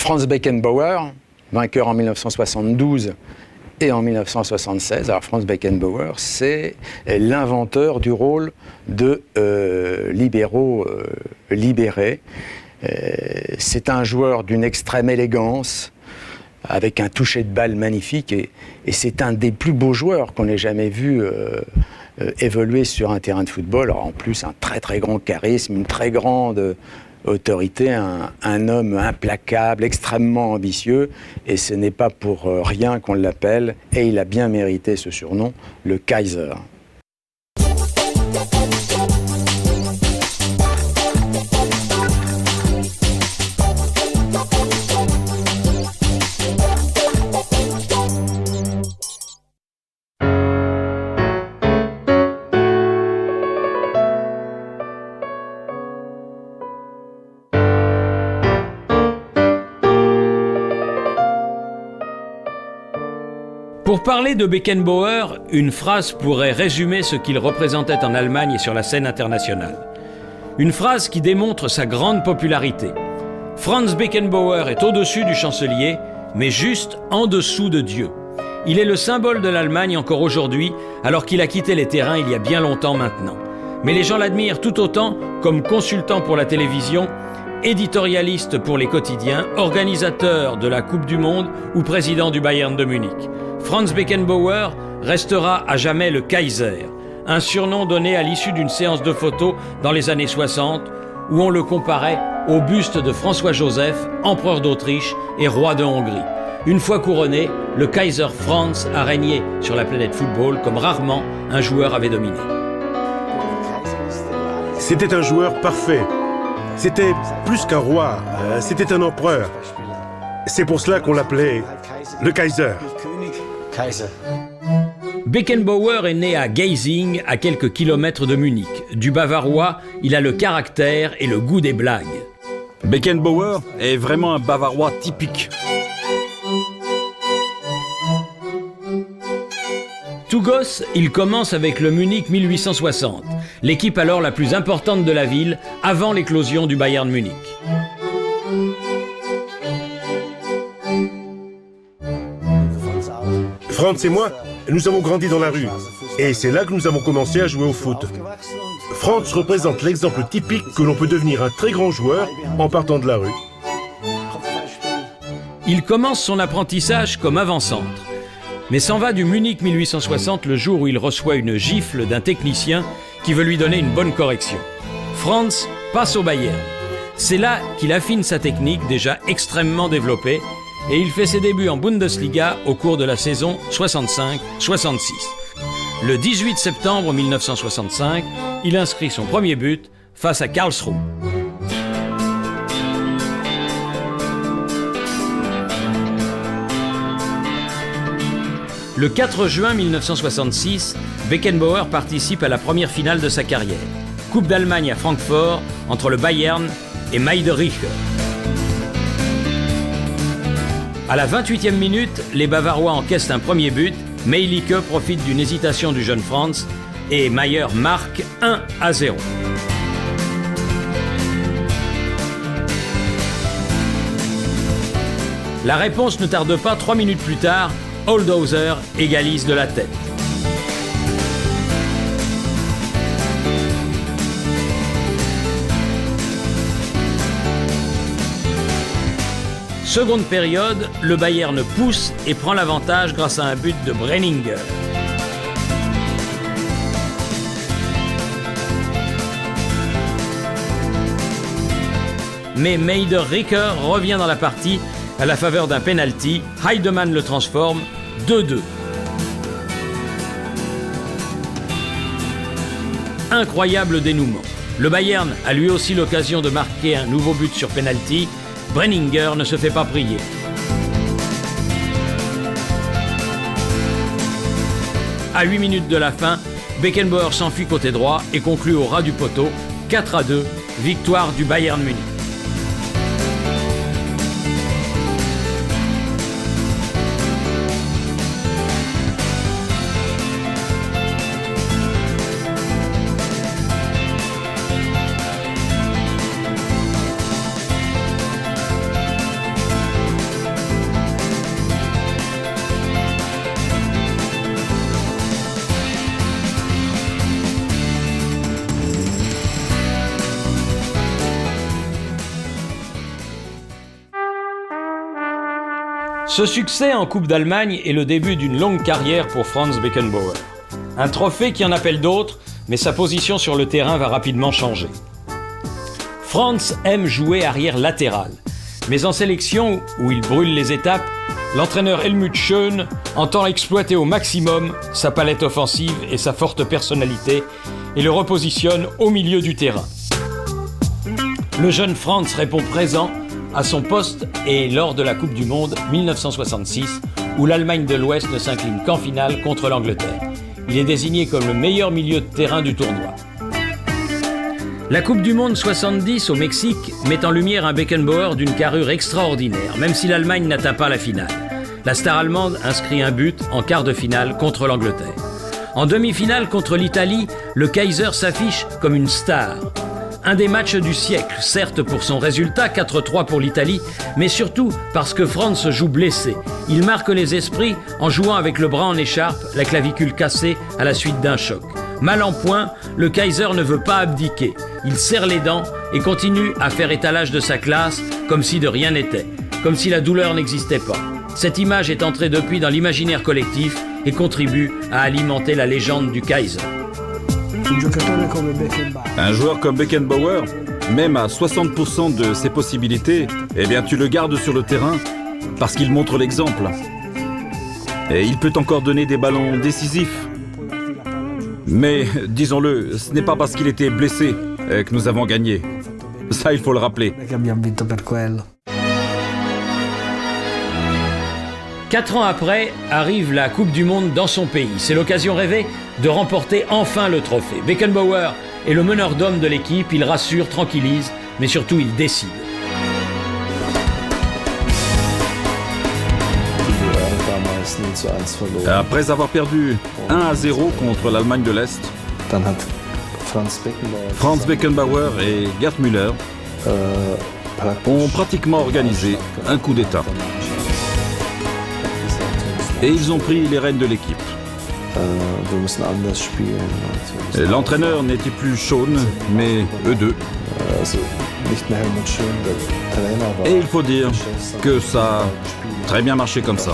Franz Beckenbauer, vainqueur en 1972 et en 1976. Alors Franz Beckenbauer, c'est l'inventeur du rôle de libéraux libérés. C'est un joueur d'une extrême élégance, avec un toucher de balle magnifique, et c'est un des plus beaux joueurs qu'on ait jamais vu évoluer sur un terrain de football. Alors, en plus, un très très grand charisme, une très grande autorité, un homme implacable, extrêmement ambitieux, et ce n'est pas pour rien qu'on l'appelle, et il a bien mérité ce surnom, le Kaiser. Pour parler de Beckenbauer, une phrase pourrait résumer ce qu'il représentait en Allemagne et sur la scène internationale. Une phrase qui démontre sa grande popularité. Franz Beckenbauer est au-dessus du chancelier, mais juste en dessous de Dieu. Il est le symbole de l'Allemagne encore aujourd'hui, alors qu'il a quitté les terrains il y a bien longtemps maintenant. Mais les gens l'admirent tout autant comme consultant pour la télévision, éditorialiste pour les quotidiens, organisateur de la Coupe du Monde ou président du Bayern de Munich. Franz Beckenbauer restera à jamais le Kaiser, un surnom donné à l'issue d'une séance de photos dans les années 60 où on le comparait au buste de François-Joseph, empereur d'Autriche et roi de Hongrie. Une fois couronné, le Kaiser Franz a régné sur la planète football comme rarement un joueur avait dominé. C'était un joueur parfait. C'était plus qu'un roi, c'était un empereur. C'est pour cela qu'on l'appelait le Kaiser. Beckenbauer est né à Geising, à quelques kilomètres de Munich. Du Bavarois, il a le caractère et le goût des blagues. Beckenbauer est vraiment un Bavarois typique. Tout gosse, il commence avec le Munich 1860, l'équipe alors la plus importante de la ville avant l'éclosion du Bayern Munich. Franz et moi, nous avons grandi dans la rue. Et c'est là que nous avons commencé à jouer au foot. Franz représente l'exemple typique que l'on peut devenir un très grand joueur en partant de la rue. Il commence son apprentissage comme avant-centre, mais s'en va du Munich 1860 le jour où il reçoit une gifle d'un technicien qui veut lui donner une bonne correction. Franz passe au Bayern. C'est là qu'il affine sa technique déjà extrêmement développée, et il fait ses débuts en Bundesliga au cours de la saison 65-66. Le 18 septembre 1965, il inscrit son premier but face à Karlsruhe. Le 4 juin 1966, Beckenbauer participe à la première finale de sa carrière. Coupe d'Allemagne à Francfort entre le Bayern et Meidericher. À la 28e minute, les Bavarois encaissent un premier but, Meidericher profite d'une hésitation du jeune Franz et Mayer marque 1-0. La réponse ne tarde pas, 3 minutes plus tard, Oldhauser égalise de la tête. Seconde période, le Bayern pousse et prend l'avantage grâce à un but de Brenninger. Mais Meidericher revient dans la partie à la faveur d'un penalty. Heidemann le transforme, 2-2. Incroyable dénouement. Le Bayern a lui aussi l'occasion de marquer un nouveau but sur penalty. Brenninger ne se fait pas prier. À 8 minutes de la fin, Beckenbauer s'enfuit côté droit et conclut au ras du poteau, 4-2, victoire du Bayern Munich. Ce succès en Coupe d'Allemagne est le début d'une longue carrière pour Franz Beckenbauer. Un trophée qui en appelle d'autres, mais sa position sur le terrain va rapidement changer. Franz aime jouer arrière latéral, mais en sélection, où il brûle les étapes, l'entraîneur Helmut Schön entend exploiter au maximum sa palette offensive et sa forte personnalité et le repositionne au milieu du terrain. Le jeune Franz répond présent à son poste et lors de la Coupe du Monde 1966, où l'Allemagne de l'Ouest ne s'incline qu'en finale contre l'Angleterre. Il est désigné comme le meilleur milieu de terrain du tournoi. La Coupe du Monde 70 au Mexique met en lumière un Beckenbauer d'une carrure extraordinaire, même si l'Allemagne n'atteint pas la finale. La star allemande inscrit un but en quart de finale contre l'Angleterre. En demi-finale contre l'Italie, le Kaiser s'affiche comme une star. Un des matchs du siècle, certes pour son résultat, 4-3 pour l'Italie, mais surtout parce que Franz joue blessé. Il marque les esprits en jouant avec le bras en écharpe, la clavicule cassée à la suite d'un choc. Mal en point, le Kaiser ne veut pas abdiquer. Il serre les dents et continue à faire étalage de sa classe comme si de rien n'était, comme si la douleur n'existait pas. Cette image est entrée depuis dans l'imaginaire collectif et contribue à alimenter la légende du Kaiser. Un joueur comme Beckenbauer, même à 60% de ses possibilités, eh bien tu le gardes sur le terrain parce qu'il montre l'exemple. Et il peut encore donner des ballons décisifs. Mais, disons-le, ce n'est pas parce qu'il était blessé que nous avons gagné. Ça, il faut le rappeler. 4 ans après, arrive la Coupe du Monde dans son pays. C'est l'occasion rêvée de remporter enfin le trophée. Beckenbauer est le meneur d'hommes de l'équipe, il rassure, tranquillise, mais surtout il décide. Après avoir perdu 1-0 contre l'Allemagne de l'Est, Franz Beckenbauer et Gerd Müller ont pratiquement organisé un coup d'État. Et ils ont pris les rênes de l'équipe. L'entraîneur n'était plus Schön, mais eux deux. Et il faut dire que ça a très bien marché comme ça.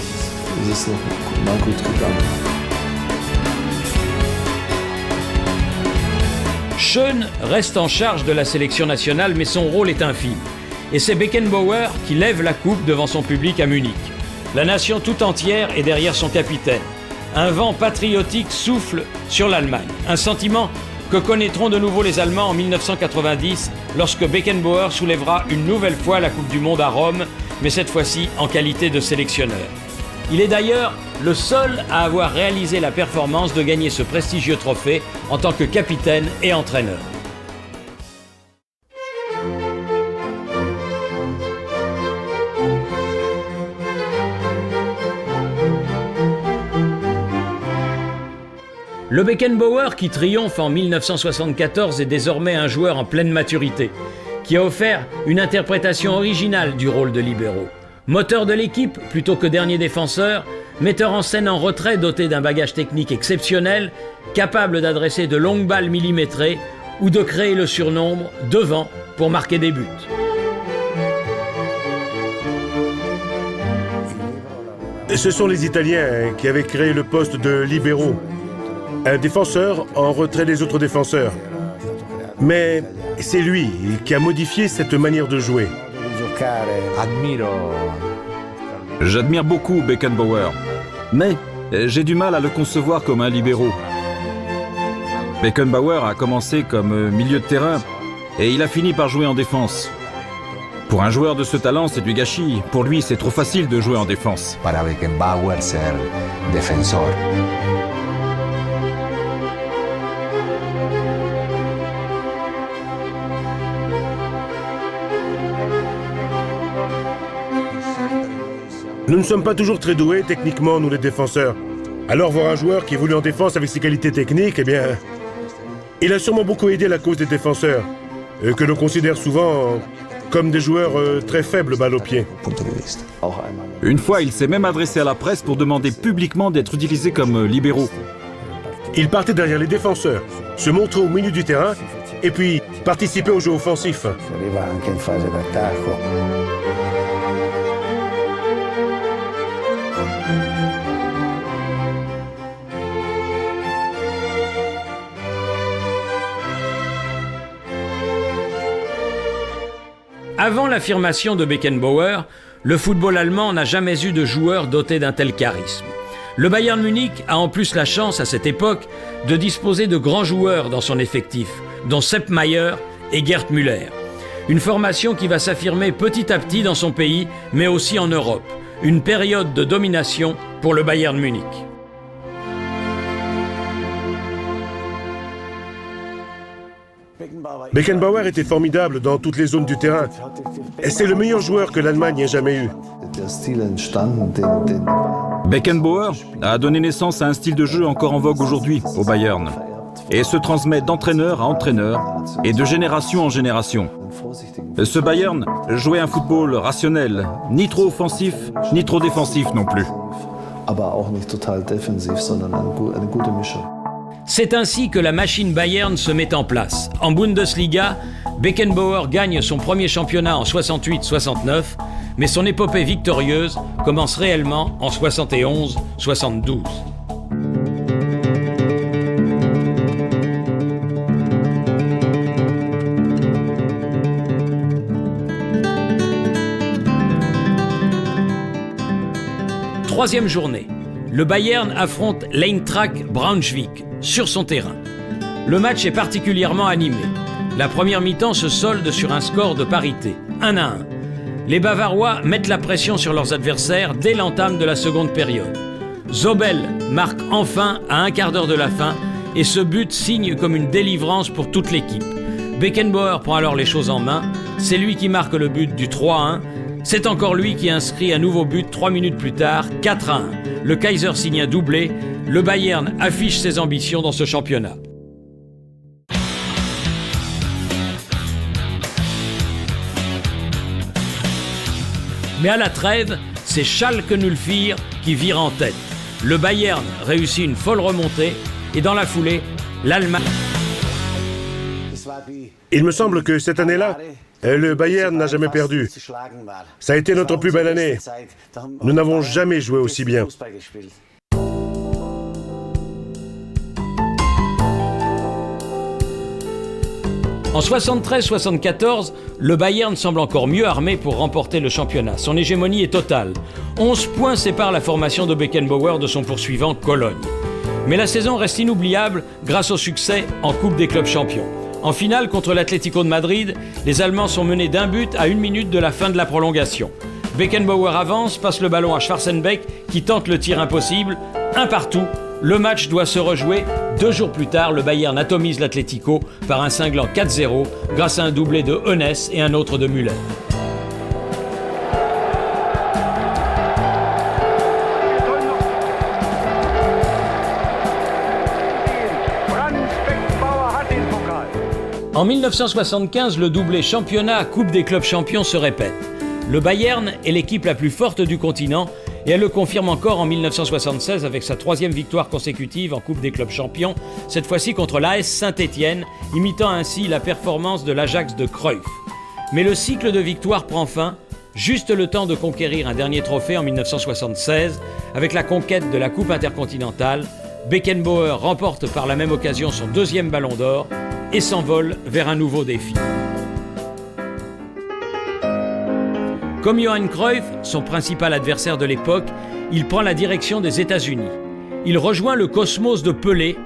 Schön reste en charge de la sélection nationale, mais son rôle est infime. Et c'est Beckenbauer qui lève la coupe devant son public à Munich. La nation tout entière est derrière son capitaine. Un vent patriotique souffle sur l'Allemagne. Un sentiment que connaîtront de nouveau les Allemands en 1990, lorsque Beckenbauer soulèvera une nouvelle fois la Coupe du Monde à Rome, mais cette fois-ci en qualité de sélectionneur. Il est d'ailleurs le seul à avoir réalisé la performance de gagner ce prestigieux trophée en tant que capitaine et entraîneur. Le Beckenbauer qui triomphe en 1974 est désormais un joueur en pleine maturité, qui a offert une interprétation originale du rôle de libéro. Moteur de l'équipe plutôt que dernier défenseur, metteur en scène en retrait doté d'un bagage technique exceptionnel, capable d'adresser de longues balles millimétrées ou de créer le surnombre devant pour marquer des buts. Ce sont les Italiens qui avaient créé le poste de libéro. Un défenseur en retrait des autres défenseurs. Mais c'est lui qui a modifié cette manière de jouer. J'admire beaucoup Beckenbauer, mais j'ai du mal à le concevoir comme un libéro. Beckenbauer a commencé comme milieu de terrain et il a fini par jouer en défense. Pour un joueur de ce talent, c'est du gâchis. Pour lui, c'est trop facile de jouer en défense. Para Beckenbauer ser defensor. Nous ne sommes pas toujours très doués techniquement, nous les défenseurs. Alors voir un joueur qui évolue en défense avec ses qualités techniques, eh bien, il a sûrement beaucoup aidé la cause des défenseurs, que l'on considère souvent comme des joueurs très faibles balle au pied. Une fois, il s'est même adressé à la presse pour demander publiquement d'être utilisé comme libéraux. Il partait derrière les défenseurs, se montrait au milieu du terrain, et puis participait au jeu offensif. Avant l'affirmation de Beckenbauer, le football allemand n'a jamais eu de joueur doté d'un tel charisme. Le Bayern Munich a en plus la chance à cette époque de disposer de grands joueurs dans son effectif, dont Sepp Maier et Gerd Müller. Une formation qui va s'affirmer petit à petit dans son pays, mais aussi en Europe. Une période de domination pour le Bayern Munich. Beckenbauer était formidable dans toutes les zones du terrain. Et c'est le meilleur joueur que l'Allemagne ait jamais eu. Beckenbauer a donné naissance à un style de jeu encore en vogue aujourd'hui au Bayern et se transmet d'entraîneur à entraîneur et de génération en génération. Ce Bayern jouait un football rationnel, ni trop offensif, ni trop défensif non plus. C'est ainsi que la machine Bayern se met en place. En Bundesliga, Beckenbauer gagne son premier championnat en 68-69, mais son épopée victorieuse commence réellement en 71-72. Troisième journée, le Bayern affronte l'Eintracht Braunschweig sur son terrain. Le match est particulièrement animé. La première mi-temps se solde sur un score de parité, 1-1. Les Bavarois mettent la pression sur leurs adversaires dès l'entame de la seconde période. Zobel marque enfin à un quart d'heure de la fin et ce but signe comme une délivrance pour toute l'équipe. Beckenbauer prend alors les choses en main. C'est lui qui marque le but du 3-1. C'est encore lui qui inscrit un nouveau but 3 minutes plus tard, 4-1. Le Kaiser signe un doublé. Le Bayern affiche ses ambitions dans ce championnat. Mais à la trêve, c'est Schalke 04 qui vire en tête. Le Bayern réussit une folle remontée et dans la foulée, l'Allemagne... Il me semble que cette année-là, le Bayern n'a jamais perdu. Ça a été notre plus belle année. Nous n'avons jamais joué aussi bien. En 73-74, le Bayern semble encore mieux armé pour remporter le championnat. Son hégémonie est totale. 11 points séparent la formation de Beckenbauer de son poursuivant Cologne. Mais la saison reste inoubliable grâce au succès en Coupe des clubs champions. En finale contre l'Atlético de Madrid, les Allemands sont menés d'un but à 1 minute de la fin de la prolongation. Beckenbauer avance, passe le ballon à Schwarzenbeck qui tente le tir impossible. 1-1. Le match doit se rejouer. 2 jours plus tard, le Bayern atomise l'Atlético par un cinglant 4-0 grâce à un doublé de Hoeneß et un autre de Müller. En 1975, le doublé championnat-Coupe des clubs champions se répète. Le Bayern est l'équipe la plus forte du continent et elle le confirme encore en 1976 avec sa 3e victoire consécutive en Coupe des clubs champions, cette fois-ci contre l'AS Saint-Étienne, imitant ainsi la performance de l'Ajax de Cruyff. Mais le cycle de victoires prend fin, juste le temps de conquérir un dernier trophée en 1976 avec la conquête de la Coupe intercontinentale. Beckenbauer remporte par la même occasion son 2e ballon d'or et s'envole vers un nouveau défi. Comme Johan Cruyff, son principal adversaire de l'époque, il prend la direction des États-Unis. Il rejoint le Cosmos de Pelé,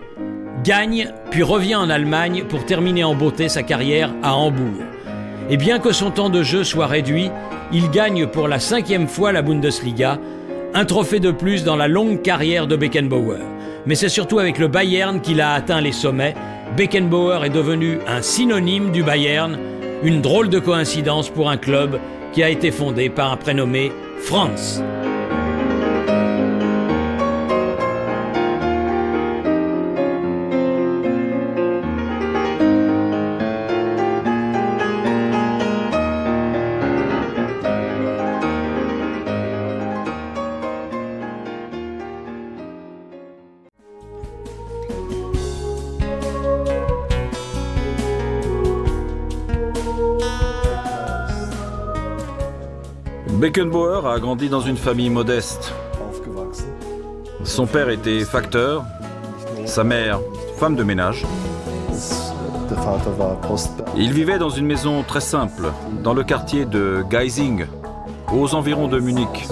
gagne, puis revient en Allemagne pour terminer en beauté sa carrière à Hambourg. Et bien que son temps de jeu soit réduit, il gagne pour la 5e fois la Bundesliga, un trophée de plus dans la longue carrière de Beckenbauer. Mais c'est surtout avec le Bayern qu'il a atteint les sommets. Beckenbauer est devenu un synonyme du Bayern, une drôle de coïncidence pour un club qui a été fondé par un prénommé Franz. Beckenbauer a grandi dans une famille modeste. Son père était facteur, sa mère femme de ménage. Il vivait dans une maison très simple, dans le quartier de Geising, aux environs de Munich.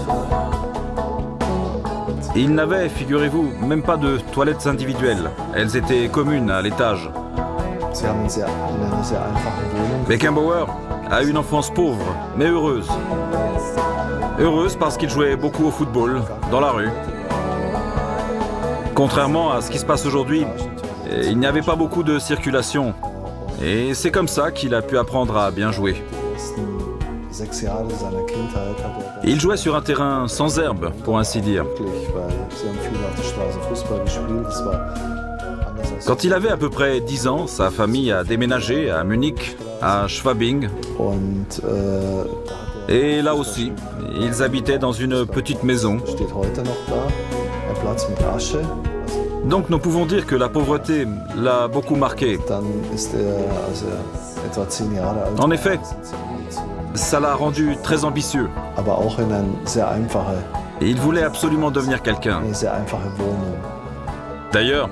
Il n'avait, figurez-vous, même pas de toilettes individuelles. Elles étaient communes à l'étage. Beckenbauer a une enfance pauvre, mais heureuse. Heureuse parce qu'il jouait beaucoup au football, dans la rue. Contrairement à ce qui se passe aujourd'hui, il n'y avait pas beaucoup de circulation. Et c'est comme ça qu'il a pu apprendre à bien jouer. Il jouait sur un terrain sans herbe, pour ainsi dire. Quand il avait à peu près 10 ans, sa famille a déménagé à Munich, à Schwabing. Et là aussi, ils habitaient dans une petite maison. Donc nous pouvons dire que la pauvreté l'a beaucoup marqué. En effet, ça l'a rendu très ambitieux. Et il voulait absolument devenir quelqu'un. D'ailleurs,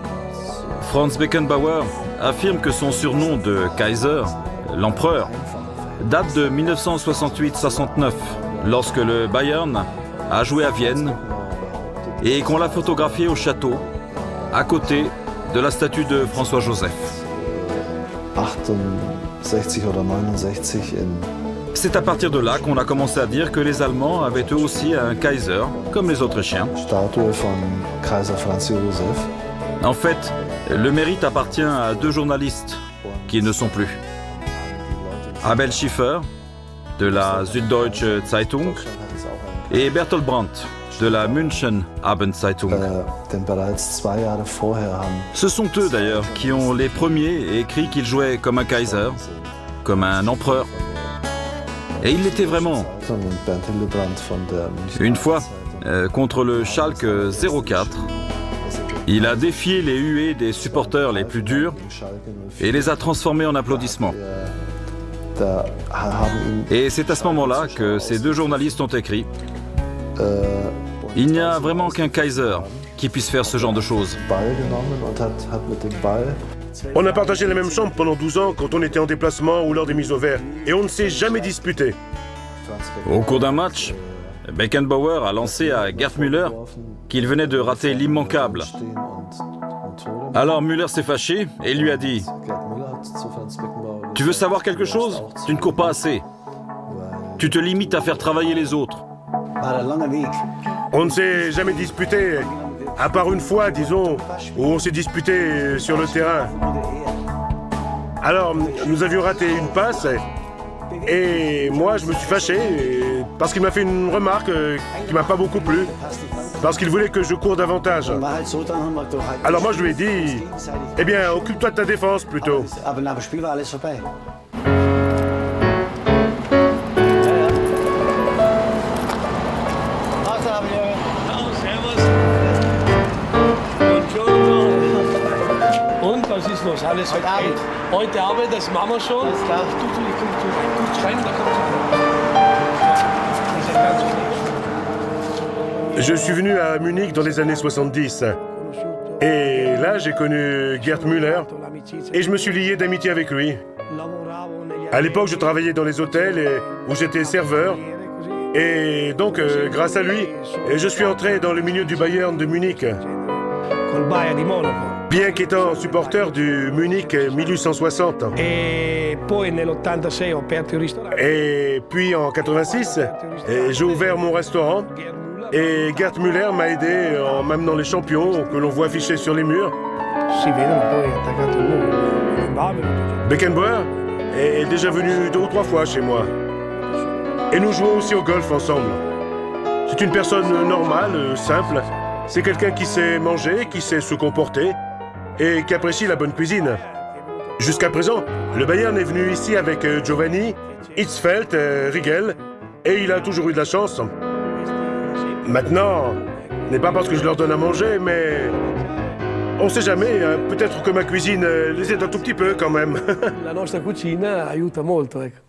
Franz Beckenbauer affirme que son surnom de Kaiser, l'empereur, date de 1968-69, lorsque le Bayern a joué à Vienne et qu'on l'a photographié au château, à côté de la statue de François-Joseph. C'est à partir de là qu'on a commencé à dire que les Allemands avaient eux aussi un Kaiser, comme les Autrichiens. En fait, le mérite appartient à 2 journalistes qui ne sont plus. Abel Schiffer, de la Süddeutsche Zeitung, et Bertolt Brandt, de la München Abendzeitung. Ce sont eux d'ailleurs qui ont les premiers écrit qu'il jouait comme un Kaiser, comme un empereur. Et il l'était vraiment. Une fois, contre le Schalke 04, il a défié les huées des supporters les plus durs et les a transformés en applaudissements. Et c'est à ce moment-là que ces 2 journalistes ont écrit « Il n'y a vraiment qu'un Kaiser qui puisse faire ce genre de choses. » On a partagé la même chambre pendant 12 ans quand on était en déplacement ou lors des mises au vert. Et on ne s'est jamais disputé. Au cours d'un match, Beckenbauer a lancé à Gerd Müller qu'il venait de rater l'immanquable. Alors Müller s'est fâché et lui a dit « Tu veux savoir quelque chose? Tu ne cours pas assez. Tu te limites à faire travailler les autres. » On ne s'est jamais disputé, à part une fois, disons, où on s'est disputé sur le terrain. Alors, nous avions raté une passe, et moi, je me suis fâché, parce qu'il m'a fait une remarque qui m'a pas beaucoup plu, parce qu'il voulait que je cours davantage. Alors moi, je lui ai dit, eh bien, occupe-toi de ta défense, plutôt. Alles okay. Heute Abend, das machen wir schon. Alles klar. Du schreiben, da kommt. Je suis venu à Munich dans les années 70. Et là, j'ai connu Gerd Müller et je me suis lié d'amitié avec lui. À l'époque, je travaillais dans les hôtels où j'étais serveur. Et donc, grâce à lui, je suis entré dans le milieu du Bayern de Munich. Bien qu'étant supporter du Munich 1860. Et puis en 86, j'ai ouvert mon restaurant et Gerd Müller m'a aidé en m'amenant les champions que l'on voit affichés sur les murs. Beckenbauer est déjà venu 2 ou 3 fois chez moi. Et nous jouons aussi au golf ensemble. C'est une personne normale, simple. C'est quelqu'un qui sait manger, qui sait se comporter et qui apprécie la bonne cuisine. Jusqu'à présent, le Bayern est venu ici avec Giovanni, Hitzfeld, Riegel, et il a toujours eu de la chance. Maintenant, ce n'est pas parce que je leur donne à manger, mais on ne sait jamais, peut-être que ma cuisine les aide un tout petit peu quand même. La nostra cucina aiuta molto, ecco.